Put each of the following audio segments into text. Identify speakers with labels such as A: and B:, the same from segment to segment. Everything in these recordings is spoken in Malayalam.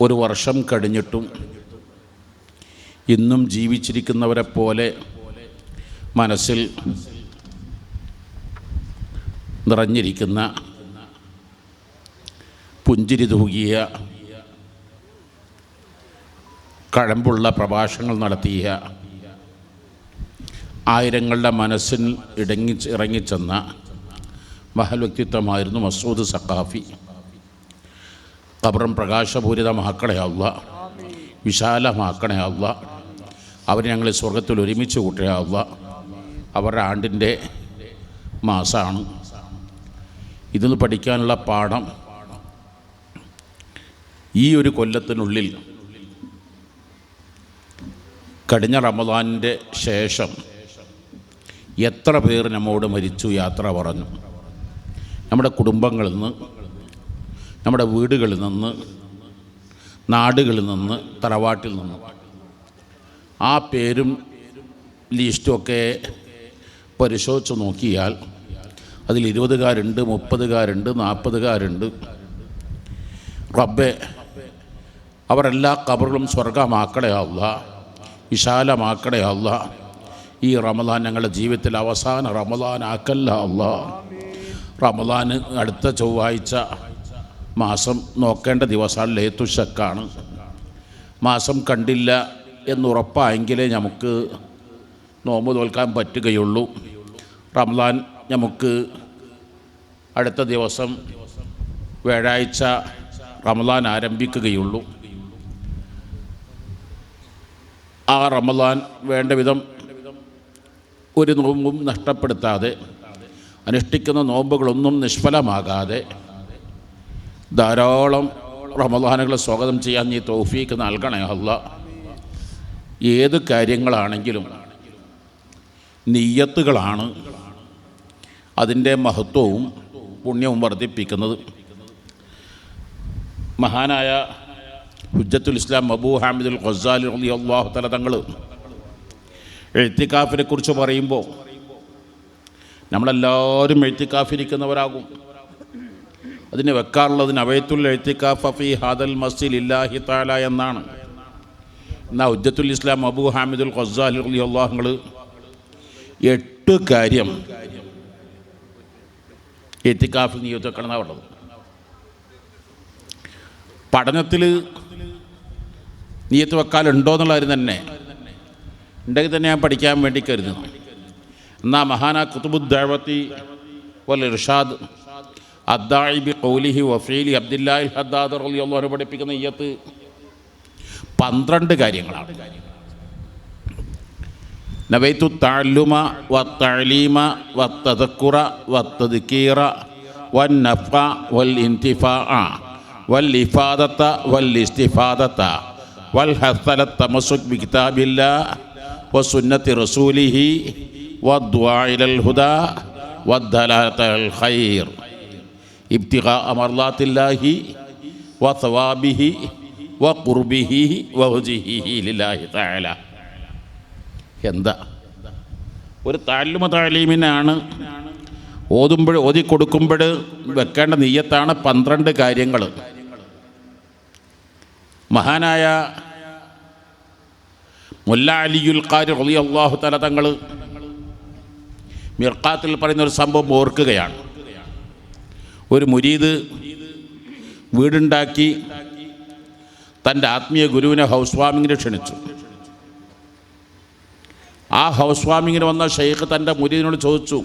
A: ഒരു വർഷം കഴിഞ്ഞിട്ടും ഇന്നും ജീവിച്ചിരിക്കുന്നവരെ പോലെ മനസ്സിൽ നിറഞ്ഞിരിക്കുന്ന, പുഞ്ചിരി തൂകിയ, കഴമ്പുള്ള പ്രഭാഷണങ്ങൾ നടത്തിയ, ആയിരങ്ങളുടെ മനസ്സിൽ ഇറങ്ങിച്ചെന്ന മഹൽ വ്യക്തിത്വമായിരുന്നു മസൂദ് സഖാഫി. ഖബറും പ്രകാശപൂരിതമാക്കണേ അല്ലാഹ്, വിശാലമാക്കണേ അല്ലാഹ്. അവർ ഞങ്ങൾ സ്വർഗത്തിൽ ഒരുമിച്ച് കൂട്ടണേ അല്ലാഹ്. അവരുടെ ആണ്ടിൻ്റെ മാസമാണ്. ഇതിൽ പഠിക്കാനുള്ള പാഠം, ഈ ഒരു കൊല്ലത്തിനുള്ളിൽ കഴിഞ്ഞ റമദാനിൻ്റെ ശേഷം എത്ര പേർ നമ്മോട് മരിച്ചു, യാത്ര പറഞ്ഞു. നമ്മുടെ കുടുംബങ്ങളിൽ നിന്ന്, നമ്മുടെ വീടുകളിൽ നിന്ന്, നാടുകളിൽ നിന്ന്, തറവാട്ടിൽ നിന്ന്. ആ പേരും ലിസ്റ്റുമൊക്കെ പരിശോധിച്ച് നോക്കിയാൽ അതിൽ 20കാരുണ്ട്, 30കാരുണ്ട്, 40കാരുണ്ട്. റബ്ബേ, അവരെല്ലാ ഖബറുകളും സ്വർഗമാക്കണേ അല്ലാഹ്, വിശാലമാക്കണേ അല്ലാഹ്. ഈ റമദാൻ ഞങ്ങളുടെ ജീവിതത്തിൽ അവസാന റമദാനാക്കല്ല അല്ലാഹ്. റമദാൻ അടുത്ത ചൊവ്വാഴ്ച മാസം നോക്കേണ്ട ദിവസമാണ്. ലൈലത്തുൽ മാസം കണ്ടില്ല എന്നുറപ്പായെങ്കിലേ നമുക്ക് നോമ്പ് തോൽക്കാൻ പറ്റുകയുള്ളൂ. റമദാൻ നമുക്ക് അടുത്ത ദിവസം വ്യാഴാഴ്ച റമദാൻ ആരംഭിക്കുകയുള്ളൂ. ആ റമദാൻ വേണ്ട വിധം ഒരു നോമ്പും നഷ്ടപ്പെടുത്താതെ, അനുഷ്ഠിക്കുന്ന നോമ്പുകളൊന്നും നിഷ്ഫലമാകാതെ ധാരാളം റമദാനുകളെ സ്വാഗതം ചെയ്യാൻ നീ തൗഫീക്ക് നൽകണേ അല്ലാഹ്. ഏത് കാര്യങ്ങളാണെങ്കിലും നിയ്യത്തുകളാണ് അതിൻ്റെ മഹത്വവും പുണ്യവും വർദ്ധിപ്പിക്കുന്നത്. മഹാനായ ഹുജ്ജത്തുൽ ഇസ്ലാം അബൂ ഹാമിദുൽ ഖസ്സാലി റളിയല്ലാഹു തആല തങ്ങൾ എഴുത്തിക്കാഫിനെ കുറിച്ച് പറയുമ്പോൾ നമ്മളെല്ലാവരും എഴുത്തിക്കാഫിരിക്കുന്നവരാകും. അതിന് വെക്കാറുള്ളതിന് അവയത്തുൽ എഴുത്തിക്കാഫ് ഫീ ഹാദൽ മസ്ജിദ് ലില്ലാഹി തആല എന്നാണ്. എന്നാൽ ഹുജ്ജത്തുൽ ഇസ്ലാം അബൂ ഹാമിദുൽ ഖസ്സാലി റളിയല്ലാഹു തങ്ങൾ 8 കാര്യം എഴുത്തിക്കാഫിൽ നിയത്ത് വെക്കണമെന്നാണ് പറഞ്ഞത്. പഠനത്തിൽ നിയത്ത് വെക്കാലുണ്ടോ എന്നുള്ള കാര്യം തന്നെ ഉണ്ടെങ്കിൽ തന്നെ ഞാൻ പഠിക്കാൻ വേണ്ടി കരുതുന്നു. എന്നാൽ മഹാന ഖുതുബുദ്ദഅവത്തി വൽ ഇർഷാദ് അദ്ദാഇ ബി ഖൗലിഹി വഫീലി അബ്ദുല്ലാഹിൽ ഹദ്ദാദ് റളിയല്ലാഹു അൻഹു പഠിപ്പിക്കുന്ന നിയ്യത്ത് 12 കാര്യങ്ങളാണ്. നവൈതു തഅല്ലുമ വത്തഅലീമ വത്തദക്കുറ വത്തദ്കീറ വന്നഫഅ വൽ ഇന്തിഫാഅ വൽ ഇഫാദത വൽ ഇസ്തിഫാദത വൽ ഹസ്സല തമസ്സുക് ബി കിതാബില്ലാഹ് വസുന്നത്തി റസൂലിഹി വദ്ദുആ ഇലൽ ഹുദാ വദ്ദലാലത അൽ ഖൈർ ഇബ്തിഗാഅ മർളാത്തില്ലാഹി വസവാബിഹി വഖുർബിഹി വവജ്ഹിഹി ലില്ലാഹി തആല. എന്താ ഒരു തഅല്ലുമ തഅലീമിനാണ് ഓതിക്കൊടുക്കുമ്പോൾ വെക്കേണ്ട നിയ്യത്താണ് 12 കാര്യങ്ങൾ. മഹാനായ മുല്ല അലിയുൽ ഖാരി റളിയല്ലാഹു തആല തങ്ങൾ മിർഖാത്തിൽ പറയുന്നൊരു സംഭവം ഓർക്കുകയാണ്. ഒരു മുരീദ് വീടുണ്ടാക്കി തൻ്റെ ആത്മീയ ഗുരുവിനെ ഹൗസ് വാമിങ്ങിന് ക്ഷണിച്ചു. ആ ഹൗസ് വാമിങ്ങിന് വന്ന ഷെയ്ഖ് തൻ്റെ മുരീദിനോട് ചോദിച്ചു,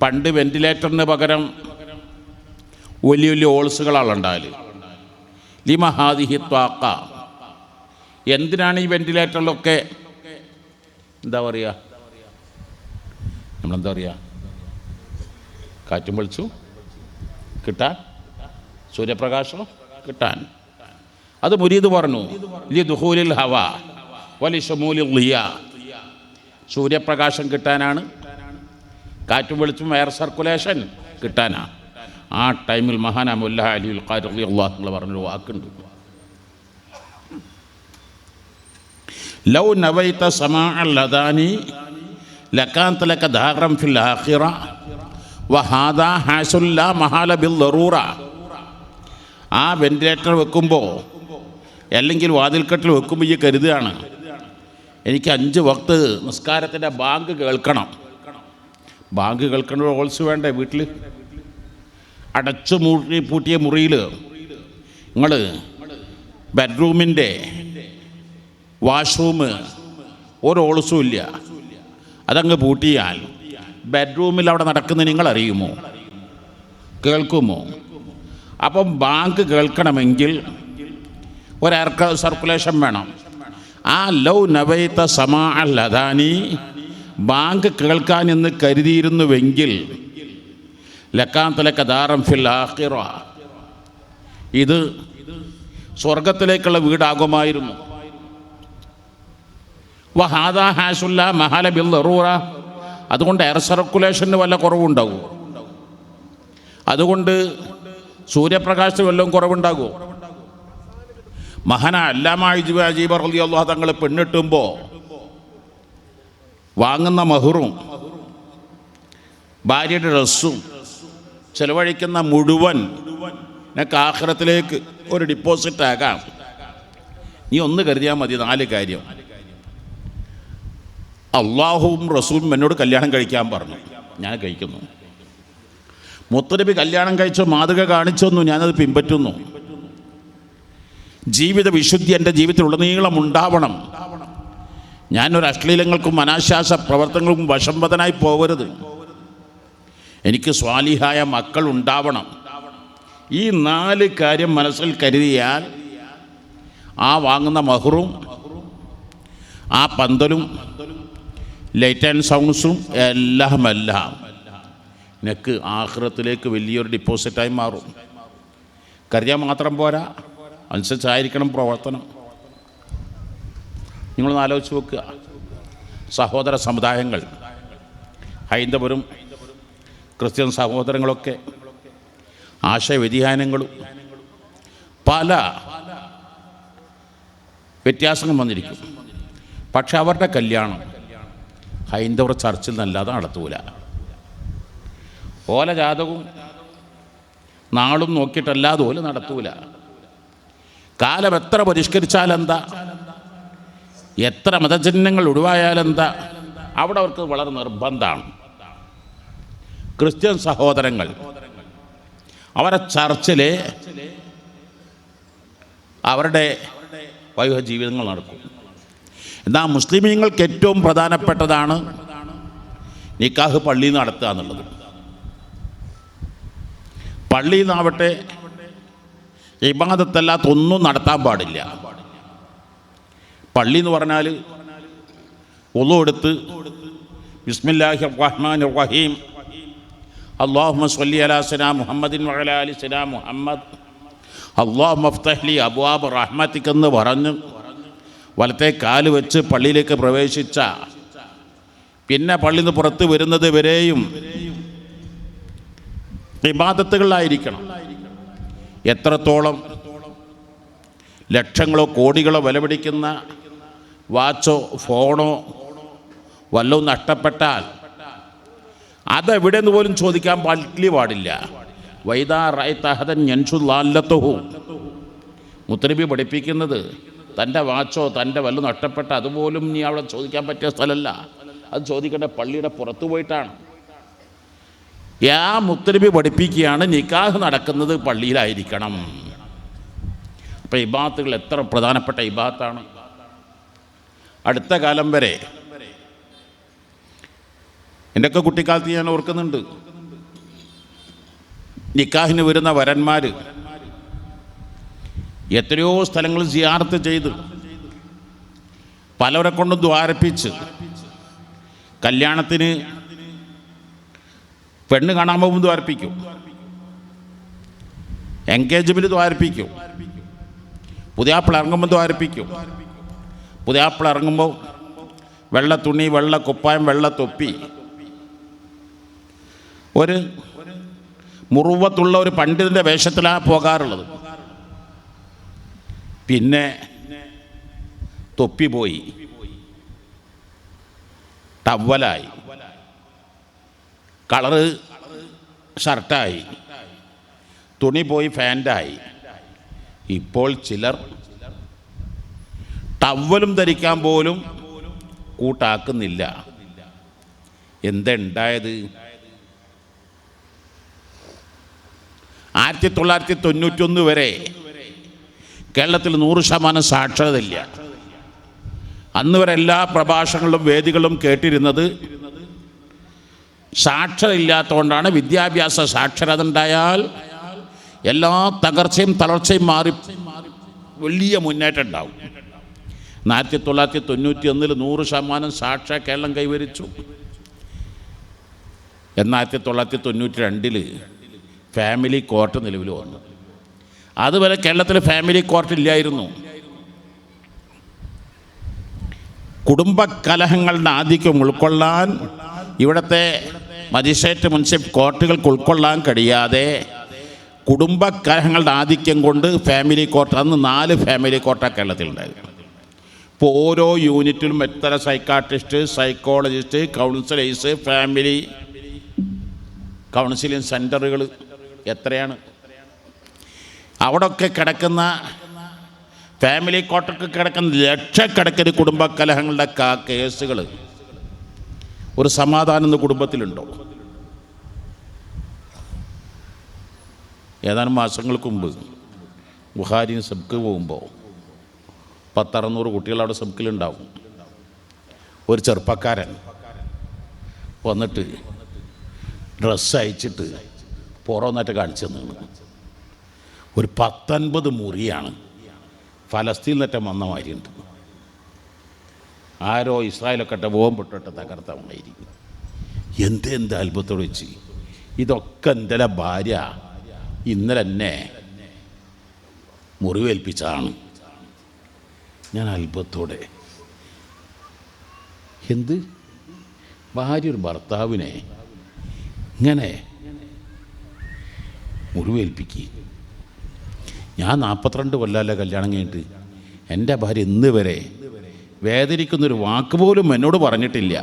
A: പണ്ട് വെന്റിലേറ്ററിന് പകരം വലിയ വലിയ ഓൾസുകളാണ് ഉണ്ടാകല്, ലിമ ഹാദിഹി ത്വാക്ക, എന്തിനാണ് ഈ വെന്റിലേറ്ററിലൊക്കെ എന്താ പറയുക, നമ്മളെന്താ പറയുക, കാറ്റും വെളിച്ചു കിട്ടാൻ, സൂര്യപ്രകാശം കിട്ടാൻ. അത് മുരീദ് പറഞ്ഞു, ലി ദുഖൂലിൽ ഹവ വലി ശമൂലിൽ ളിയ, സൂര്യപ്രകാശം കിട്ടാനാണ്, കാറ്റും വെളിച്ചും എയർ സർക്കുലേഷൻ കിട്ടാനാണ്. ആ ടൈമിൽ മഹാന മുല്ല അലിയുൽ ഖാരി റളിയല്ലാഹു അൻഹു പറഞ്ഞൊരു വാക്കുണ്ട്, ലൗ നവൈത സമാഅൽ അദാനി ലകാന്ത ലക ദാറൻ ഫിൽ ആഖിറ വഹാദാ ഹാസുൽ ലാ മഹാല ബിൽ ദറൂറ ആ വെന്റിലേറ്റർ വെക്കുമ്പോൾ അല്ലെങ്കിൽ വാതിൽക്കട്ടിൽ വെക്കുമ്പോൾ ഈ കരുതുകയാണ്, എനിക്ക് 5 വക്ത് നിസ്കാരത്തിൻ്റെ ബാങ്ക് കേൾക്കണം. ബാങ്ക് കേൾക്കണ ഓൾസ് വേണ്ടേ? വീട്ടിൽ അടച്ചു പൂട്ടിയ മുറിയിൽ നിങ്ങൾ ബെഡ്റൂമിൻ്റെ വാഷ്റൂം ഒരു ഓൾസും ഇല്ല, അതങ്ങ് പൂട്ടിയാൽ ബെഡ്റൂമിൽ അവിടെ നടക്കുന്നത് നിങ്ങളറിയുമോ? കേൾക്കുമോ? അപ്പം ബാങ്ക് കേൾക്കണമെങ്കിൽ ഒരു എയർ സർക്കുലേഷൻ വേണം. ആ ലൗ നവൈത സമാ അൽ അദാനി, ബാങ്ക് കേൾക്കാൻ എന്ന് കരുതിയിരുന്നുവെങ്കിൽ ലക്കാന്തലക്ക ദാറം ഫിൽ ആഖിറ, ഇത് സ്വർഗത്തിലേക്കുള്ള വീടാകുമായിരുന്നു. വഹാദാ ഹാസുല്ല മഹാല ബിൽ ദറൂറ, അതുകൊണ്ട് എയർ സർക്കുലേഷന് വല്ല കുറവുണ്ടാകുമോ? അതുകൊണ്ട് സൂര്യപ്രകാശത്തിന് വല്ലതും കുറവുണ്ടാകുമോ? മഹാന അല്ലാമ അജീബ് റളിയല്ലാഹു തങ്ങൾ പെണ്ണിട്ടുമ്പോൾ വാങ്ങുന്ന മഹറും ഭാര്യയുടെ ഡ്രസ്സും ചെലവഴിക്കുന്ന മുഴുവൻ എനിക്ക് ആഖിറത്തിലേക്ക് ഒരു ഡിപ്പോസിറ്റ് ആകാം. നീ ഒന്ന് കരുതിയാൽ മതി, 4 കാര്യം. അള്ളാഹുവും റസൂലും എന്നോട് കല്യാണം കഴിക്കാൻ പറഞ്ഞു, ഞാൻ കഴിക്കുന്നു. മുത്തനബി കല്യാണം കഴിച്ചോ മാതൃക കാണിച്ചൊന്നു ഞാനത് പിൻപറ്റുന്നു. ജീവിത വിശുദ്ധി എൻ്റെ ജീവിതത്തിലുടനീളം ഉണ്ടാവണം. ഞാനൊരു അശ്ലീലങ്ങൾക്കും അനാശാസ പ്രവർത്തനങ്ങൾക്കും വശംവദനായി പോകരുത്. എനിക്ക് സ്വാലിഹായ മക്കൾ ഉണ്ടാവണം. ഈ 4 കാര്യം മനസ്സിൽ കരുതിയാൽ ആ വാങ്ങുന്ന മഹറും ആ പന്തലും ലൈറ്റ് ആൻഡ് സൗണ്ട്സും എല്ലാം എനിക്ക് ആഖിറത്തിലേക്ക് വലിയൊരു ഡിപ്പോസിറ്റായി മാറും. കരുതിയാൽ മാത്രം പോരാ, അനുസരിച്ചായിരിക്കണം പ്രവർത്തനം. നിങ്ങളൊന്ന് ആലോചിച്ച് നോക്കുക. സഹോദര സമുദായങ്ങൾ, ഹൈന്ദവരും ക്രിസ്ത്യൻ സഹോദരങ്ങളൊക്കെ ആശയവ്യതിയാനങ്ങളും പല വ്യത്യാസങ്ങൾ വന്നിരിക്കും. പക്ഷെ അവരുടെ കല്യാണം ഹൈന്ദവർ ചർച്ചിൽ നിന്നല്ലാതെ നടത്തൂല. ഓല ജാതകവും നാളും നോക്കിയിട്ടല്ലാതെ ഓല നടത്തൂല. കാലം എത്ര പരിഷ്കരിച്ചാലെന്താ, എത്ര മതചിഹ്നങ്ങൾ ഒഴിവായാലെന്താ, അവിടെ അവർക്ക് വളരെ നിർബന്ധമാണ്. ക്രിസ്ത്യൻ സഹോദരങ്ങൾ അവരെ ചർച്ചിലെ അവരുടെ വൈവാഹിക ജീവിതങ്ങൾ നടക്കും. എന്നാൽ മുസ്ലിമീങ്ങൾക്ക് ഏറ്റവും പ്രധാനപ്പെട്ടതാണ് നിക്കാഹ് പള്ളിയിൽ നടത്തുക എന്നുള്ളത്. പള്ളിയിൽ നിന്നാവട്ടെ ഇബാദത്തല്ലാത്തൊന്നും നടത്താൻ പാടില്ല. പള്ളി എന്ന് പറഞ്ഞാൽ വുളു എടുത്ത് ബിസ്മില്ലാഹിർ റഹ്മാനിർ റഹീം അല്ലാഹുമ്മ സ്വല്ലി അലാ സയ്യിദിനാ മുഹമ്മദിൻ വഅലാ ആലി സയ്യിദിനാ മുഹമ്മദ് അല്ലാഹുമ്മ ഇഫ്തഹ് ലി അബ്വാബ റഹ്മതിക എന്ന് പറഞ്ഞ് വലത്തെ കാല് വെച്ച് പള്ളിയിലേക്ക് പ്രവേശിച്ച പിന്നെ പള്ളിയിൽ നിന്ന് പുറത്ത് വരുന്നത് വരെയും ഇബാദത്തുകളായിരിക്കണം. എത്രത്തോളം ലക്ഷങ്ങളോ കോടികളോ വില പിടിക്കുന്ന വാച്ചോ ഫോണോ വല്ലതും നഷ്ടപ്പെട്ടാൽ അതെവിടെന്ന് പോലും ചോദിക്കാൻ പാടില്ല. വൈദാ റഅയ്ത അഹദൻ യൻഷുല്ലാല്ലത്തുഹു, മുത്തനബി പഠിപ്പിക്കുന്നത് തൻ്റെ വാച്ചോ തൻ്റെ വല്ലതും നഷ്ടപ്പെട്ട അതുപോലും നീ അവിടെ ചോദിക്കാൻ പറ്റിയ സ്ഥലമല്ല. അത് ചോദിക്കേണ്ട പള്ളിയുടെ പുറത്തു പോയിട്ടാണ്. മുത്തനബി പഠിപ്പിക്കുകയാണ് നിക്കാഹ് നടക്കുന്നത് പള്ളിയിലായിരിക്കണം. അപ്പം ഇബാത്തുകൾ എത്ര പ്രധാനപ്പെട്ട ഇബാത്താണ്. അടുത്ത കാലം വരെ എൻ്റെയൊക്കെ കുട്ടിക്കാലത്ത് ഞാൻ ഓർക്കുന്നുണ്ട്, നിക്കാഹിന് വരുന്ന വരന്മാർ എത്രയോ സ്ഥലങ്ങൾ സിയാറത്ത് ചെയ്ത് പലവരെ കൊണ്ടും ദ്വാരപ്പിച്ച് കല്യാണത്തിന് പെണ്ണ് കാണാൻ പോകുമ്പോൾ ദ്വാരപ്പിക്കും, എൻഗേജ്മെൻറ്റ് ദ്വാരപ്പിക്കും, പുതിയാപ്പിള ഇറങ്ങുമ്പോൾ ദ്വാരപ്പിക്കും. പുതിയാപ്പിള ഇറങ്ങുമ്പോൾ വെള്ള തുണി, വെള്ള കുപ്പായം, വെള്ള തൊപ്പി, ഒരു മുറുവത്തുള്ള ഒരു പണ്ഡിതൻ്റെ വേഷത്തിലാണ് പോകാറുള്ളത്. പിന്നെ തൊപ്പി പോയി, ടവലായി, കളറ് ഷർട്ടായി, തുണി പോയി ഫാൻ്റായി, ഇപ്പോൾ ചിലർ ടവലും ധരിക്കാൻ പോലും കൂട്ടാക്കുന്നില്ല. എന്തുണ്ടായത്? 1991 വരെ കേരളത്തിൽ 100% സാക്ഷരതയില്ല. അന്ന് വരെ എല്ലാ പ്രഭാഷണങ്ങളും വേദികളും കേട്ടിരുന്നത് സാക്ഷരയില്ലാത്തതുകൊണ്ടാണ്. വിദ്യാഭ്യാസ സാക്ഷരത ഉണ്ടായാൽ എല്ലാ തകർച്ചയും തളർച്ചയും മാറി വലിയ മുന്നേറ്റം ഉണ്ടാവും. 1991 100% സാക്ഷര കേരളം കൈവരിച്ചു. 1992 ഫാമിലി കോർട്ട് നിലവിൽ വന്നു. അതുവരെ കേരളത്തിൽ ഫാമിലി കോർട്ട് ഇല്ലായിരുന്നു. കുടുംബകലഹങ്ങളുടെ ആധിക്യം ഉൾക്കൊള്ളാൻ ഇവിടുത്തെ മജിസ്ട്രേറ്റ് മുനിസിപ്പൽ കോർട്ടുകൾക്ക് ഉൾക്കൊള്ളാൻ കഴിയാതെ കുടുംബകലഹങ്ങളുടെ ആധിക്യം കൊണ്ട് ഫാമിലി കോർട്ട്, അന്ന് 4 ഫാമിലി കോർട്ടാണ് കേരളത്തിലുണ്ടായിരുന്നു. ഇപ്പോൾ ഓരോ യൂണിറ്റിലും എത്ര psychiatrist, psychologist, counsellors, family counselling സെൻ്ററുകൾ എത്രയാണ്? അവിടെയൊക്കെ കിടക്കുന്ന ഫാമിലി കോർട്ടൊക്കെ കിടക്കുന്ന ലക്ഷക്കണക്കിന് കുടുംബകലഹങ്ങളുടെ കേസുകൾ. ഒരു സമാധാനം ഇന്ന് കുടുംബത്തിലുണ്ടോ? ഏതാനും മാസങ്ങൾക്ക് മുമ്പ് ബുഹാരി സബ്ക്ക് പോകുമ്പോൾ 10-600 കുട്ടികൾ അവിടെ സബ്ക്കിലുണ്ടാവും. ഒരു ചെറുപ്പക്കാരൻ വന്നിട്ട് ഡ്രസ്സ് അയച്ചിട്ട് പുറമൊന്നിട്ട് കാണിച്ചു തന്നു. ഒരു 19 മുറിയാണ്. ഫലസ്തീനിൽ നിന്നൊക്കെ വന്ന മാതിരിയുണ്ട്. ആരോ ഇസ്രായേലൊക്കെ ബോംബിട്ടിട്ട് തകർത്തമായിരിക്കും. എന്ത് അത്ഭുതത്തോട് വെച്ച് ഇതൊക്കെ എൻ്റെ ഭാര്യ ഇന്നലെ എന്നെ മുറിവേൽപ്പിച്ചതാണ്. ഞാൻ അത്ഭുതത്തോടെ, എന്ത് ഭാര്യ ഒരു ഭർത്താവിനെ ഇങ്ങനെ മുറിവേൽപ്പിക്കുക? ഞാൻ 42 കൊല്ലമല്ല കല്യാണം കഴിഞ്ഞിട്ട്. എൻ്റെ ഭാര്യ ഇന്ന് വരെ വേദനിക്കുന്നൊരു വാക്ക് പോലും എന്നോട് പറഞ്ഞിട്ടില്ല.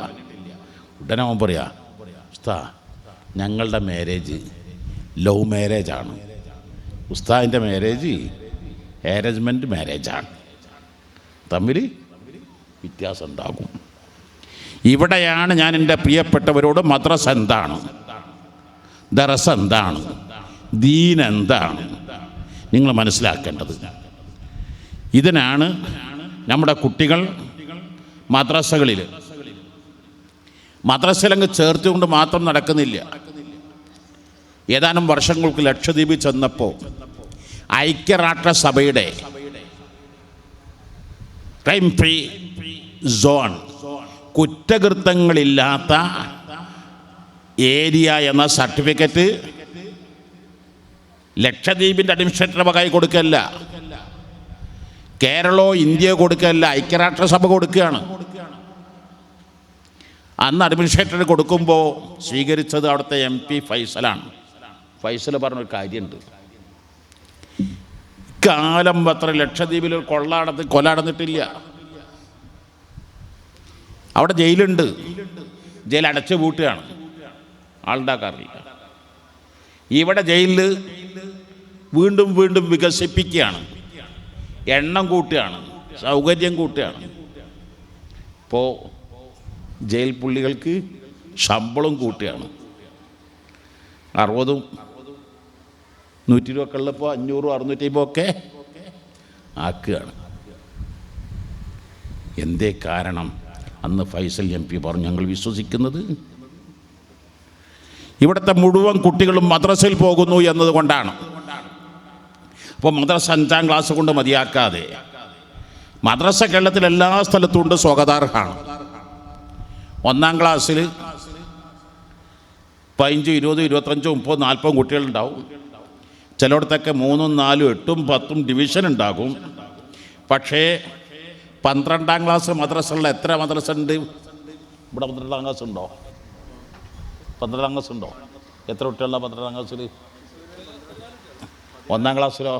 A: ഉടനെ അവൻ പറയാ, ഉസ്താദ് ഞങ്ങളുടെ മാരേജ് ലവ് മാരേജാണ്, ഉസ്താദിൻ്റെ മാരേജ് അറേഞ്ച്മെൻറ്റ് മാരേജാണ്, തമ്മിൽ വ്യത്യാസം ഉണ്ടാകും. ഇവിടെയാണ് ഞാൻ എൻ്റെ പ്രിയപ്പെട്ടവരോട് മദ്രസ എന്താണ്, ദറസ് എന്താണ്, ദീൻ എന്താണ് നിങ്ങൾ മനസ്സിലാക്കേണ്ടത്. ഇതിനാണ് നമ്മുടെ കുട്ടികൾ മദ്രസയിലങ്ങ് ചേർത്തുകൊണ്ട് മാത്രം നടക്കുന്നില്ല. ഏതാനും വർഷങ്ങൾക്ക് ലക്ഷദ്വീപിൽ ചെന്നപ്പോൾ ഐക്യരാഷ്ട്രസഭയുടെ ക്രൈം ഫ്രീ സോൺ, കുറ്റകൃത്യങ്ങളില്ലാത്ത ഏരിയ എന്ന സർട്ടിഫിക്കറ്റ് ലക്ഷദ്വീപിൻ്റെ അഡ്മിനിസ്ട്രേറ്റർ കൈ കൊടുക്കല്ല, കേരളോ ഇന്ത്യ കൊടുക്കല്ല, ഐക്യരാഷ്ട്രസഭ കൊടുക്കുകയാണ്. അന്ന് അഡ്മിനിസ്ട്രേറ്റർ കൊടുക്കുമ്പോൾ സ്വീകരിച്ചത് അവിടുത്തെ MP ഫൈസലാണ്. ഫൈസൽ പറഞ്ഞൊരു കാര്യമുണ്ട്, കാലം അത്ര ലക്ഷദ്വീപിൽ കൊല നടന്നിട്ടില്ല. അവിടെ ജയിലുണ്ട്, ജയിൽ അടച്ചു പൂട്ടുകയാണ്, ആളുണ്ടാക്കാറില്ല. ഇവിടെ ജയിലിൽ വീണ്ടും വീണ്ടും വികസിപ്പിക്കുകയാണ്, എണ്ണം കൂട്ടുകയാണ്, സൗകര്യം കൂട്ടുകയാണ്. ഇപ്പോൾ ജയിൽ പുള്ളികൾക്ക് ശമ്പളം കൂട്ടുകയാണ്. 60, 120 ഒക്കെ ഉള്ളപ്പോൾ 500, 650 ഒക്കെ ആക്കുകയാണ്. എന്തേ കാരണം? അന്ന് ഫൈസൽ MP പറഞ്ഞു, ഞങ്ങൾ വിശ്വസിക്കുന്നത് ഇവിടുത്തെ മുഴുവൻ കുട്ടികളും മദ്രസയിൽ പോകുന്നു എന്നതുകൊണ്ടാണ്. അപ്പോൾ മദ്രസ 5ാം ക്ലാസ് കൊണ്ട് മതിയാക്കാതെ മദ്രസ കേരളത്തിൽ എല്ലാ സ്ഥലത്തും ഉണ്ട്, സ്വാഗതാർഹമാണ്. 1ാം ക്ലാസ്സിൽ 15, 20, 25, 30, 40 കുട്ടികളുണ്ടാവും. ചിലയിടത്തൊക്കെ 3, 4, 8, 10 ഡിവിഷൻ ഉണ്ടാകും. പക്ഷേ 12ാം ക്ലാസ് മദ്രസയുള്ള എത്ര മദ്രസ ഉണ്ട് ഇവിടെ? 12ാം ക്ലാസ് ഉണ്ടോ? 12ാം ക്ലാസ് ഉണ്ടോ? എത്ര കുട്ടികളുണ്ടോ 12ാം ക്ലാസ്സിൽ? 1ാം ക്ലാസ്സിലോ?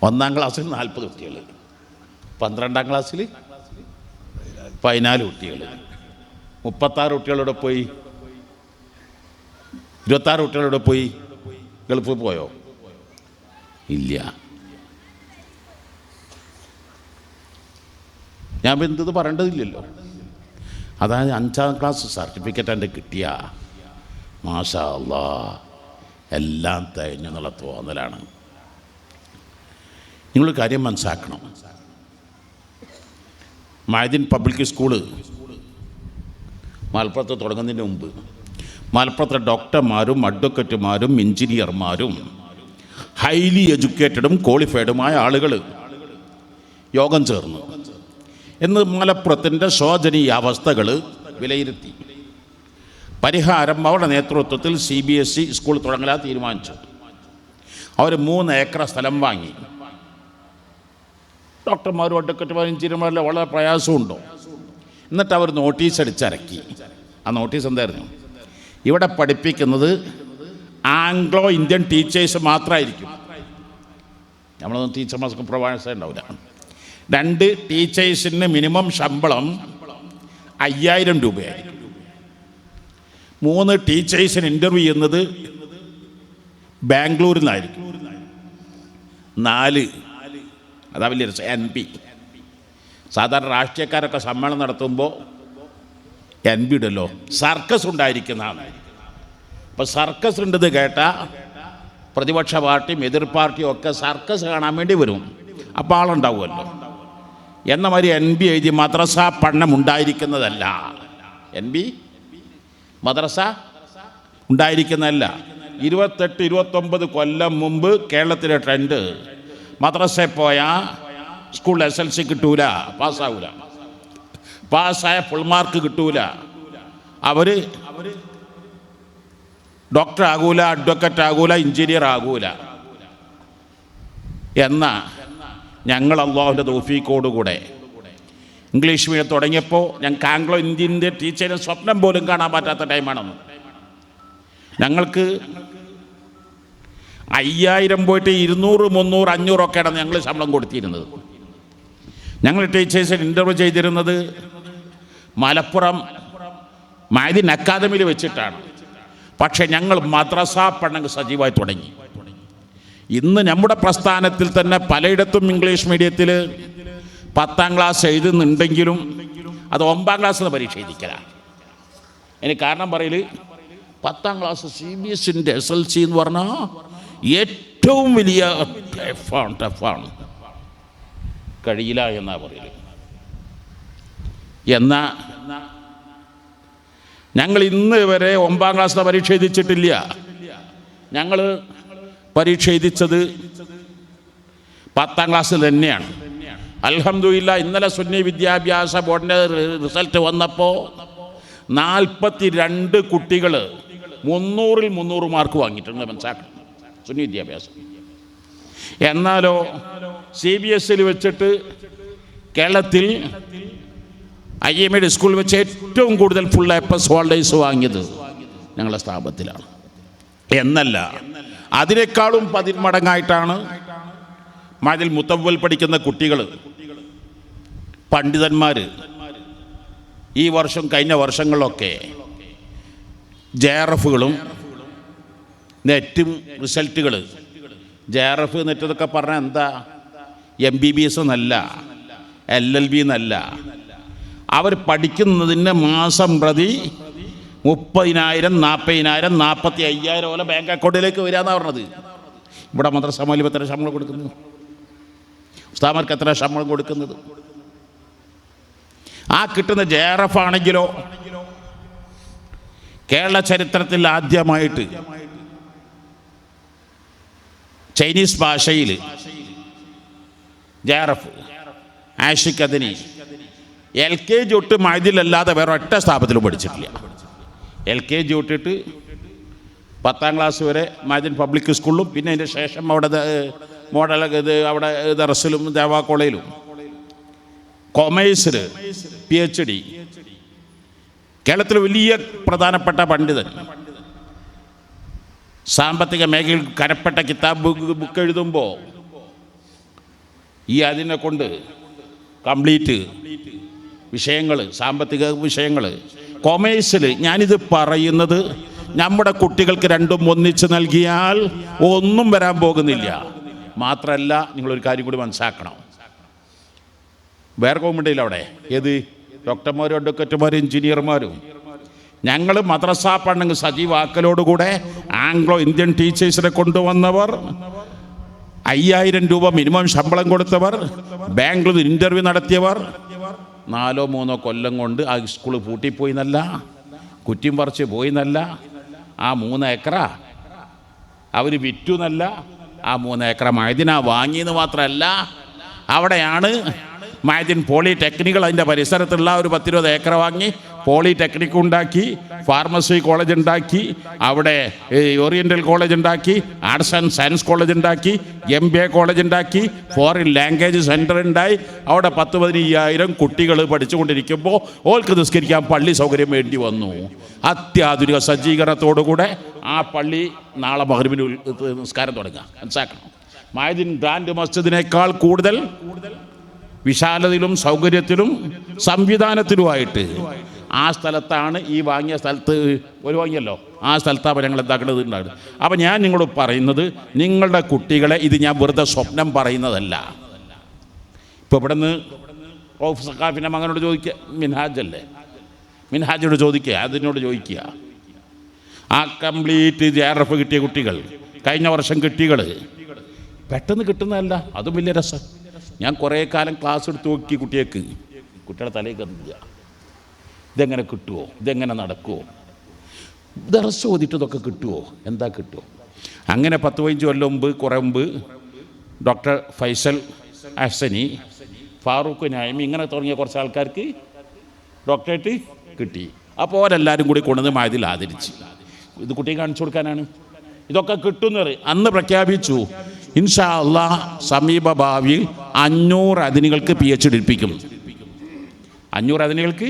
A: 1ാം ക്ലാസ്സിൽ 40 കുട്ടികൾ, 12ാം ക്ലാസ്സിൽ 14 കുട്ടികൾ, 36 കുട്ടികളോടെ പോയി, 26 കുട്ടികളോടെ പോയി. ഗൾഫിൽ പോയോ? ഇല്ല. ഞാൻ എന്ത് പറയേണ്ടതില്ലല്ലോ. അതായത് 5ാം ക്ലാസ് സർട്ടിഫിക്കറ്റ് എൻ്റെ കിട്ടിയ മാഷാ അല്ലാ എല്ലാം തേഞ്ഞു എന്നുള്ള തോന്നലാണ്. നിങ്ങൾ കാര്യം മനസ്സിലാക്കണം. മഅദിൻ പബ്ലിക് സ്കൂള് മലപ്പുറത്ത് തുടങ്ങുന്നതിന് മുമ്പ് മലപ്പുറത്തെ ഡോക്ടർമാരും അഡ്വക്കറ്റുമാരും എഞ്ചിനീയർമാരും ഹൈലി എഡ്യൂക്കേറ്റഡും ക്വാളിഫൈഡുമായ ആളുകൾ യോഗം ചേർന്നു എന്ന് മലപ്പുറത്തിൻ്റെ ശോചനീയ അവസ്ഥകൾ വിലയിരുത്തി. പരിഹാരം അവരുടെ നേതൃത്വത്തിൽ CBSE സ്കൂൾ തുടങ്ങാൻ തീരുമാനിച്ചു. അവർ 3 ഏക്കർ സ്ഥലം വാങ്ങി. ഡോക്ടർമാരും അഡ്വക്കറ്റുമാരും എഞ്ചിനീയർമാരെല്ലാം വളരെ പ്രയാസമുണ്ടോ. എന്നിട്ട് അവർ നോട്ടീസ് അടിച്ചിറക്കി. ആ നോട്ടീസ് എന്തായിരുന്നു? ഇവിടെ പഠിപ്പിക്കുന്നത് ആംഗ്ലോ ഇന്ത്യൻ ടീച്ചേഴ്സ് മാത്രമായിരിക്കും. നമ്മളൊന്നും ടീച്ചർമാർക്ക് പ്രൊവൈഡേഴ്സ് ഉണ്ടാവില്ല. 2 ടീച്ചേഴ്സിന് മിനിമം ശമ്പളം 5000 രൂപയായിരിക്കും. 3 ടീച്ചേഴ്സിന് ഇൻ്റർവ്യൂ ചെയ്യുന്നത് ബാംഗ്ലൂരിൽ നിന്നായിരിക്കും. 4 അതാ വലിയ NP. സാധാരണ രാഷ്ട്രീയക്കാരൊക്കെ സമ്മേളനം നടത്തുമ്പോൾ NP ഇടല്ലോ, സർക്കസ് ഉണ്ടായിരിക്കുന്നതാണ്. അപ്പോൾ സർക്കസ് ഉണ്ടെന്ന് കേട്ടാൽ പ്രതിപക്ഷ പാർട്ടിയും എതിർ പാർട്ടിയും ഒക്കെ സർക്കസ് കാണാൻ വേണ്ടി വരും. അപ്പോൾ ആളുണ്ടാവുമല്ലോ. എന്ന മാതിരി NP എഴുതി മദ്രസ പഠനം ഉണ്ടായിരിക്കുന്നതല്ല. NP മദ്രസ ഉണ്ടായിരിക്കുന്നതല്ല. 28-29 കൊല്ലം മുമ്പ് കേരളത്തിലെ ട്രെൻഡ് മദ്രസയിൽ പോയാൽ സ്കൂൾ SLC കിട്ടൂല, പാസ്സാവൂല. പാസ്സായ ഫുൾ മാർക്ക് കിട്ടൂല. അവർ ഡോക്ടർ ആകൂല, അഡ്വക്കറ്റ് ആകൂല, എഞ്ചിനീയർ ആകൂല. എന്നാൽ ഞങ്ങൾ അള്ളാഹുവിൻ്റെ തൗഫീഖോടുകൂടെ ഇംഗ്ലീഷ് മീഡിയം തുടങ്ങിയപ്പോൾ ഞങ്ങൾക്ക് ആംഗ്ലോ ഇന്ത്യൻ്റെ ടീച്ചറിന് സ്വപ്നം പോലും കാണാൻ പറ്റാത്ത ടൈമാണെന്ന്. ഞങ്ങൾക്ക് 5000 പോയിട്ട് 200, 300, 500 ഒക്കെയാണ് ഞങ്ങൾ ശമ്പളം കൊടുത്തിരുന്നത്. ഞങ്ങൾ ടീച്ചേഴ്സിന് ഇൻ്റർവ്യൂ ചെയ്തിരുന്നത് മലപ്പുറം മഅദിൻ അക്കാദമിയിൽ വെച്ചിട്ടാണ്. പക്ഷേ ഞങ്ങൾ മദ്രസ പഠനം സജീവമായി തുടങ്ങി. ഇന്ന് നമ്മുടെ പ്രസ്ഥാനത്തിൽ തന്നെ പലയിടത്തും ഇംഗ്ലീഷ് മീഡിയത്തിൽ 10ാം ക്ലാസ് എഴുതുന്നുണ്ടെങ്കിലും അത് 9ാം ക്ലാസ്സിൽ പരീക്ഷ എഴുതിക്കലാണ്. എനിക്ക് കാരണം പറയൽ 10ാം ക്ലാസ് CBSEൻ്റെ SLC എന്ന് പറഞ്ഞാൽ ഏറ്റവും വലിയ ടഫാണ്, കഴിയില്ല എന്നാ പറയൽ. എന്നാൽ ഞങ്ങൾ ഇന്ന് വരെ 9ാം ക്ലാസ്സിലെ പരീക്ഷ എഴുതിച്ചിട്ടില്ല. ഞങ്ങൾ പരീക്ഷ എഴുതിച്ചത് 10ാം ക്ലാസ്സിൽ തന്നെയാണ്. അൽഹംദുലില്ലാ ഇന്നലെ സുന്നി വിദ്യാഭ്യാസ ബോർഡിൻ്റെ റിസൾട്ട് വന്നപ്പോൾ 42 കുട്ടികൾ 300-ൽ 300 മാർക്ക് വാങ്ങിയിട്ടുണ്ട്. മനസ്സിലാക്കണം, സുന്നി വിദ്യാഭ്യാസം. എന്നാലോ CBSEയിൽ വെച്ചിട്ട് കേരളത്തിൽ IMA സ്കൂൾ വെച്ച് ഏറ്റവും കൂടുതൽ ഫുൾ A+ ഹോൾഡേഴ്സ് വാങ്ങിയത് ഞങ്ങളുടെ സ്ഥാപനത്തിലാണ്. എന്നല്ല, അതിനേക്കാളും 10 മടങ്ങായിട്ടാണ് മഅദിൽ മുത്തവ്വൽ പഠിക്കുന്ന കുട്ടികൾ, പണ്ഡിതന്മാർ ഈ വർഷം കഴിഞ്ഞ വർഷങ്ങളിലൊക്കെ JRFകളും നെറ്റും റിസൾട്ടുകൾ. JRF നെറ്റതൊക്കെ പറഞ്ഞാൽ എന്താ? MBBS എന്നല്ല, LLB എന്നല്ല. അവർ പഠിക്കുന്നതിന് മാസം പ്രതി 30,000, 40,000, 45,000 പോലെ ബാങ്ക് അക്കൗണ്ടിലേക്ക് വരികയെന്നാണ് പറഞ്ഞത്. ഇവിടെ മദ്രസ മൗലവി എത്ര ശമ്പളം കൊടുക്കുന്നത്? ഉസ്താദന്മാർക്ക് എത്ര ശമ്പളം കൊടുക്കുന്നത്? ആ കിട്ടുന്ന JRF ആണെങ്കിലോ കേരള ചരിത്രത്തിൽ ആദ്യമായിട്ട് ചൈനീസ് ഭാഷയിൽ JRF ആഷിഖ് അദനി LKG തൊട്ട് മഅദിലല്ലാതെ വേറെ ഒറ്റ സ്ഥാപനത്തിലും പഠിച്ചിട്ടില്ല. LKG തൊട്ടിട്ട് 10ാം ക്ലാസ് വരെ മഅദിൻ പബ്ലിക് സ്കൂളിലും, പിന്നെ അതിൻ്റെ ശേഷം അവിടെ മോഡൽ അവിടെ ദർസിലും ദേവാ കോളേജിലും, കൊമേഴ്സിൽ PhD. കേരളത്തിൽ വലിയ പ്രധാനപ്പെട്ട പണ്ഡിതൻ, സാമ്പത്തിക മേഖലയിൽ കരപ്പെട്ട കിതാബ് ബുക്ക് എഴുതുമ്പോൾ ഈ അതിനെ കൊണ്ട് കംപ്ലീറ്റ് വിഷയങ്ങൾ, സാമ്പത്തിക വിഷയങ്ങൾ, കൊമേഴ്സിൽ. ഞാനിത് പറയുന്നത് നമ്മുടെ കുട്ടികൾക്ക് രണ്ടും ഒന്നിച്ച് നൽകിയാൽ ഒന്നും വരാൻ പോകുന്നില്ല. മാത്രമല്ല, നിങ്ങളൊരു കാര്യം കൂടി മനസ്സിലാക്കണം. വേറെ ഗവൺമെൻറ്റില്ല അവിടെ, ഏത് ഡോക്ടർമാരും അഡ്വക്കേറ്റുമാരും എഞ്ചിനീയർമാരും. ഞങ്ങൾ മദ്രസ പഠനം സജീവാക്കലോടുകൂടെ ആംഗ്ലോ ഇന്ത്യൻ ടീച്ചേഴ്സിനെ കൊണ്ടുവന്നവർ, 5000 രൂപ മിനിമം ശമ്പളം കൊടുത്തവർ, ബാംഗ്ലൂർ ഇൻ്റർവ്യൂ നടത്തിയവർ 4-3 കൊല്ലം കൊണ്ട് ആ സ്കൂൾ പൂട്ടിപ്പോയി എന്നല്ല, കുറ്റിയും പറിച്ച് പോയി എന്നല്ല, ആ 3 ഏക്കറ അവർ വിറ്റു എന്നല്ല, ആ 3 ഏക്കറ മൈദിന വാങ്ങിയെന്ന് മാത്രമല്ല, അവിടെയാണ് മൈദിൻ പോളിടെക്നിക്കുകൾ, അതിൻ്റെ പരിസരത്തുള്ള ഒരു 10-20 ഏക്കർ വാങ്ങി പോളിടെക്നിക് ഉണ്ടാക്കി, ഫാർമസി കോളേജ് ഉണ്ടാക്കി, അവിടെ ഓറിയൻ്റൽ കോളേജ് ഉണ്ടാക്കി, ആർട്സ് ആൻഡ് സയൻസ് കോളേജ് ഉണ്ടാക്കി, MBA കോളേജ് ഉണ്ടാക്കി, ഫോറിൻ ലാംഗ്വേജ് സെൻറ്റർ ഉണ്ടായി. അവിടെ 10-15,000 കുട്ടികൾ പഠിച്ചുകൊണ്ടിരിക്കുമ്പോൾ ഓൾക്ക് നിസ്കരിക്കാൻ പള്ളി സൗകര്യം വേണ്ടി വന്നു. അത്യാധുനിക സജ്ജീകരണത്തോടുകൂടെ ആ പള്ളി നാളെ മഗ്‌രിബിന് നിസ്കാരം തുടങ്ങുക. മനസ്സിലാക്കണം, മൈദിൻ ഗ്രാൻഡ് മസ്ജിദിനേക്കാൾ കൂടുതൽ വിശാലതയിലും സൗകര്യത്തിലും സംവിധാനത്തിലുമായിട്ട് ആ സ്ഥലത്താണ്, ഈ വാങ്ങിയ സ്ഥലത്ത് ഒരു വാങ്ങിയല്ലോ, ആ സ്ഥലത്താണ് ഞങ്ങൾ എന്താക്കേണ്ടത് ഉണ്ടാകുന്നത്. അപ്പം ഞാൻ നിങ്ങളോട് പറയുന്നത്, നിങ്ങളുടെ കുട്ടികളെ, ഇത് ഞാൻ വെറുതെ സ്വപ്നം പറയുന്നതല്ല. ഇപ്പോൾ ഇവിടെ നിന്ന് റൌഫ് സഖാഫിൻ്റെ മകനോട് ചോദിക്കുക, മിൻഹാജല്ലേ, മിൻഹാജിനോട് ചോദിക്കുക, അതിനോട് ചോദിക്കുക. ആ കംപ്ലീറ്റ് JRF കിട്ടിയ കുട്ടികൾ, കഴിഞ്ഞ വർഷം കിട്ടികൾ പെട്ടെന്ന് കിട്ടുന്നതല്ല, അതും വലിയ രസം. ഞാൻ കുറേ കാലം ക്ലാസ് എടുത്ത് നോക്കി കുട്ടികളുടെ തലയിൽ കന്നില്ല, ഇതെങ്ങനെ കിട്ടുമോ, ഇതെങ്ങനെ നടക്കുമോ, ദർസ് ഓതിയിട്ട് ഇതൊക്കെ കിട്ടുമോ, എന്താ കിട്ടുമോ. അങ്ങനെ 10-15 കൊല്ലം മുമ്പ്, കുറേ മുമ്പ് ഡോക്ടർ ഫൈസൽ അഹ്സനി, ഫാറൂഖ് നൈമി, ഇങ്ങനെ തുടങ്ങിയ കുറച്ച് ആൾക്കാർക്ക് ഡോക്ടറേറ്റ് കിട്ടി. അപ്പോൾ അവരെല്ലാവരും കൂടി കൊണ്ടുവന്ന് മൈദിൽ ആദരിച്ച്, ഇത് കുട്ടിയെ കാണിച്ചു കൊടുക്കാനാണ്. ഇതൊക്കെ കിട്ടുന്നത് അന്ന് പ്രഖ്യാപിച്ചു. ഇൻഷാ അല്ലാഹ് സമീപ ഭാവിയിൽ 500 അതിനുകൾക്ക് PhD എടുപ്പിക്കും. 500 അതിനുകൾക്ക്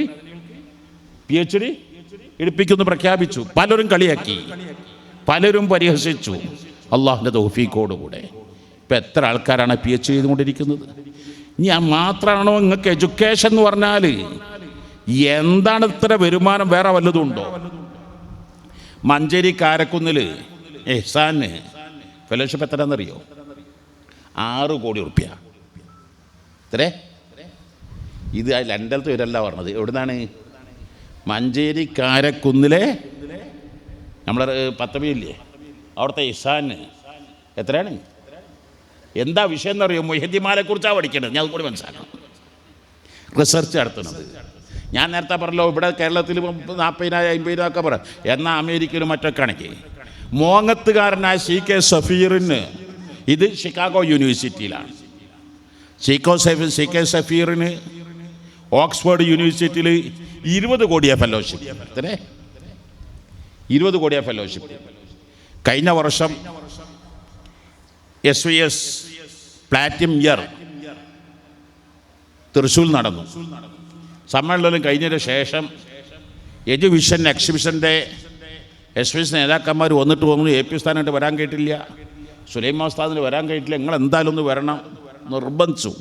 A: PhD എടുപ്പിക്കുമെന്ന് പ്രഖ്യാപിച്ചു. പലരും കളിയാക്കി, പലരും പരിഹസിച്ചു. അള്ളാഹുവിൻ്റെ തൗഫീഖോടുകൂടെ ഇപ്പം എത്ര ആൾക്കാരാണ് PhD ചെയ്തുകൊണ്ടിരിക്കുന്നത്. ഞാൻ മാത്രമാണോ? നിങ്ങൾക്ക് എഡ്യൂക്കേഷൻ എന്ന് പറഞ്ഞാൽ എന്താണ് ഇത്ര വരുമാനം വേറെ വല്ലതും ഉണ്ടോ? മഞ്ചേരി കാരക്കുന്നിൽ എഹ്സാന് ഫെലോഷിപ്പ് എത്രയാണെന്നറിയോ? 6 കോടി റുപ്യ. എത്രേ? ഇത് ലണ്ടനത്തെ ഇവരല്ല പറഞ്ഞത്. എവിടുന്നാണ്? മഞ്ചേരി കാരക്കുന്നിലെ നമ്മളെ 10 ഇല്ലേ, അവിടുത്തെ ഇസാന് എത്രയാണ്? എന്താ വിഷയം എന്നറിയോ? മുഹദ്ദിമാരെ കുറിച്ചാണ് പഠിക്കേണ്ടത്. ഞാൻ അതുകൂടി മനസ്സിലാക്കണം. റിസർച്ച് നടത്തുന്നത്. ഞാൻ നേരത്തെ പറഞ്ഞല്ലോ, ഇവിടെ കേരളത്തിൽ 40,000 50,000 ഒക്കെ പറയാം. എന്നാൽ അമേരിക്കയിലും മറ്റൊക്കെ ആണെങ്കിൽ മോങ്ങത്തുകാരനായ CK സഫീറിന്, ഇത് ഷിക്കാഗോ യൂണിവേഴ്സിറ്റിയിലാണ്. CK സഫീറിന് ഓക്സ്ഫോർഡ് യൂണിവേഴ്സിറ്റിയിൽ 20 കോടിയാണ് ഫെലോഷിപ്പ്. എത്രേ? 20 കോടിയാണ് ഫെലോഷിപ്പ്. കഴിഞ്ഞ വർഷം SVS പ്ലാറ്റിനം ഇയർ തൃശ്ശൂർ നടന്നു. സമ്മേളനം കഴിഞ്ഞതിന് ശേഷം എഡ്യൂവിഷൻ എക്സിബിഷൻ്റെ SVS നേതാക്കന്മാർ വന്നിട്ട് പോകുന്നു. AP സ്ഥാനായിട്ട് വരാൻ കേട്ടില്ല, സുലൈമാൻ ഉസ്താദിന് വരാൻ കേട്ടില്ല, നിങ്ങൾ എന്തായാലും ഒന്ന് വരണം നിർബന്ധിച്ചു.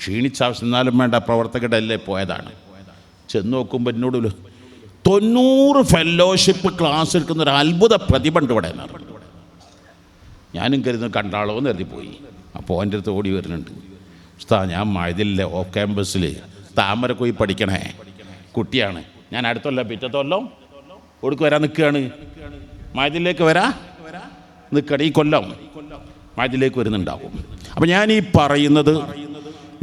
A: ക്ഷീണിച്ചാവശ്യം എന്നാലും വേണ്ട, പ്രവർത്തകരുടെ അല്ലേ പോയതാണ്. ചെന്ന് നോക്കുമ്പോൾ എന്നോട് 90 ഫെലോഷിപ്പ് ക്ലാസ് എടുക്കുന്ന ഒരു അത്ഭുത പ്രതിഭ ഉണ്ട് ഇവിടെ എന്നാണ്. ഞാനും കരുതുന്നു കണ്ടാളോ എന്ന് കരുതി പോയി. അപ്പോൾ എൻ്റെ അടുത്ത് ഓടി വരുന്നുണ്ട്, ഉസ്താദ് ഞാൻ മൈദിലെ ഓഫ് ക്യാമ്പസിൽ താമരക്കൊയി പഠിക്കണേ കുട്ടിയാണ്, ഞാൻ അടുത്തല്ലോ പിറ്റത്തോല്ലോ ഒടുക്ക് വരാൻ നിൽക്കുകയാണ്, മൈദിലേക്ക് നിൽക്കണം, ഈ കൊല്ലം മൈദിലേക്ക് വരുന്നുണ്ടാവും. അപ്പം ഞാൻ ഈ പറയുന്നത്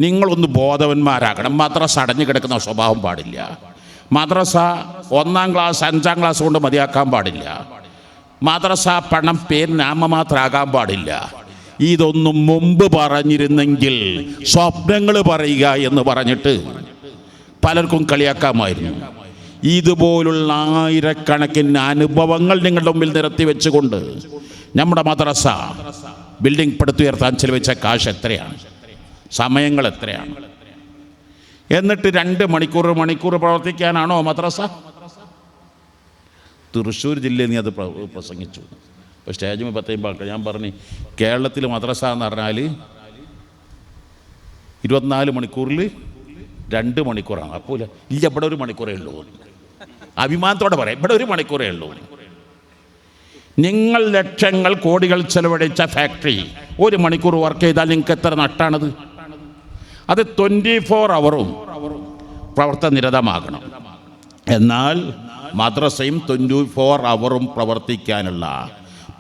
A: നിങ്ങളൊന്ന് ബോധവന്മാരാകണം. മദ്രസ അടഞ്ഞു കിടക്കുന്ന സ്വഭാവം പാടില്ല. മദ്രസ 1-ാം ക്ലാസ് 5-ാം ക്ലാസ് കൊണ്ട് മതിയാക്കാൻ പാടില്ല. മദ്രസ പണം പേര് നാമമാത്രമാകാൻ പാടില്ല. ഇതൊന്നും മുമ്പ് പറഞ്ഞിരുന്നെങ്കിൽ സ്വപ്നങ്ങൾ പറയുക എന്ന് പറഞ്ഞിട്ട് പലർക്കും കളിയാക്കാമായിരുന്നു. ഇതുപോലുള്ള ആയിരക്കണക്കിന് അനുഭവങ്ങൾ നിങ്ങളുടെ മുമ്പിൽ നിരത്തി വെച്ചുകൊണ്ട് നമ്മുടെ മദ്രസ ബിൽഡിംഗ് പടുത്തുയർത്താൻ ചെലവഴിച്ച കാശ് എത്രയാണ്, സമയങ്ങൾ എത്രയാണ്? എന്നിട്ട് 2 മണിക്കൂർ പ്രവർത്തിക്കാനാണോ മദ്രസ? തൃശ്ശൂർ ജില്ലയിൽ നീ അത് പ്രസംഗിച്ചു. ഇപ്പോൾ സ്റ്റേജ് 10 ഞാൻ പറഞ്ഞു, കേരളത്തിൽ മദ്രസ എന്ന് പറഞ്ഞാൽ 24 മണിക്കൂറിൽ 2 മണിക്കൂറാണ്. അപ്പോൾ ഇല്ല, ഇവിടെ 1 മണിക്കൂറേ ഉള്ളൂ. അഭിമാനത്തോടെ പറയാം, ഇവിടെ 1 മണിക്കൂറേ ഉള്ളൂ. നിങ്ങൾ ലക്ഷങ്ങൾ കോടികൾ ചെലവഴിച്ച ഫാക്ടറി 1 മണിക്കൂർ വർക്ക് ചെയ്താൽ നിങ്ങൾക്ക് എത്ര നട്ടാണത്? അത് 24 ഹവറും പ്രവർത്തനനിരതമാകണം. എന്നാൽ മദ്രസയും 24 ഹവറും പ്രവർത്തിക്കാനുള്ള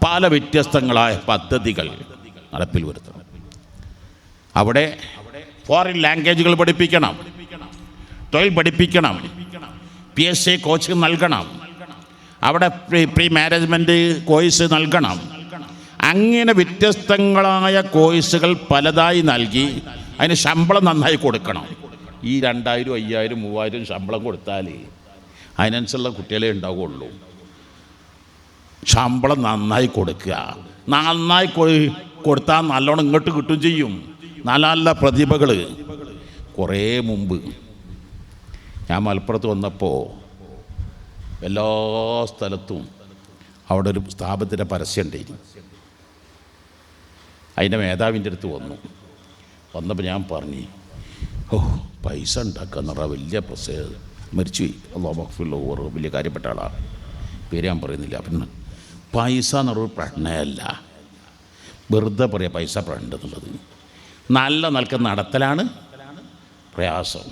A: പല വ്യത്യസ്തങ്ങളായ പദ്ധതികൾ നടപ്പിൽ വരുത്തണം. അവിടെ ഫോറിൻ ലാംഗ്വേജുകൾ പഠിപ്പിക്കണം, തൊഴിൽ പഠിപ്പിക്കണം, PSC കോച്ചിങ് നൽകണം, അവിടെ പ്രീ മാനേജ്മെൻറ്റ് കോഴ്സ് നൽകണം. അങ്ങനെ വ്യത്യസ്തങ്ങളായ കോഴ്സുകൾ പലതായി നൽകി അതിന് ശമ്പളം നന്നായി കൊടുക്കണം. ഈ 2000, 5000, 3000 ശമ്പളം കൊടുത്താൽ അതിനനുസരിച്ചുള്ള കുട്ടികളെ ഉണ്ടാവുകയുള്ളൂ. ശമ്പളം നന്നായി കൊടുക്കുക. നന്നായി കൊടുത്താൽ നല്ലോണം ഇങ്ങോട്ട് കിട്ടും ചെയ്യും. നല്ല നല്ല പ്രതിഭകൾ. കുറേ മുമ്പ് ഞാൻ മലപ്പുറത്ത് വന്നപ്പോൾ എല്ലാ സ്ഥലത്തും അവിടെ ഒരു സ്ഥാപനത്തിൻ്റെ പരസ്യം ഉണ്ടായിരുന്നു. അതിൻ്റെ മേധാവിൻ്റെ അടുത്ത് വന്നപ്പോൾ ഞാൻ പറഞ്ഞു, പൈസ ഉണ്ടാക്കാന്ന് പറഞ്ഞാൽ വലിയ പ്രശ്നം. മരിച്ചുപോയി, അള്ളാഹു മഗ്ഫിർ ലഹു, വലിയ കാര്യപ്പെട്ട ആളാണ്, പേര് ഞാൻ പറയുന്നില്ല. പിന്നെ പൈസ എന്നൊരു പ്രശ്നമല്ല, വെറുതെ പറയാം പൈസ പ്രശ്നം എന്നുള്ളത്. നല്ല നിലക്ക് നടത്തലാണ് പ്രയാസം.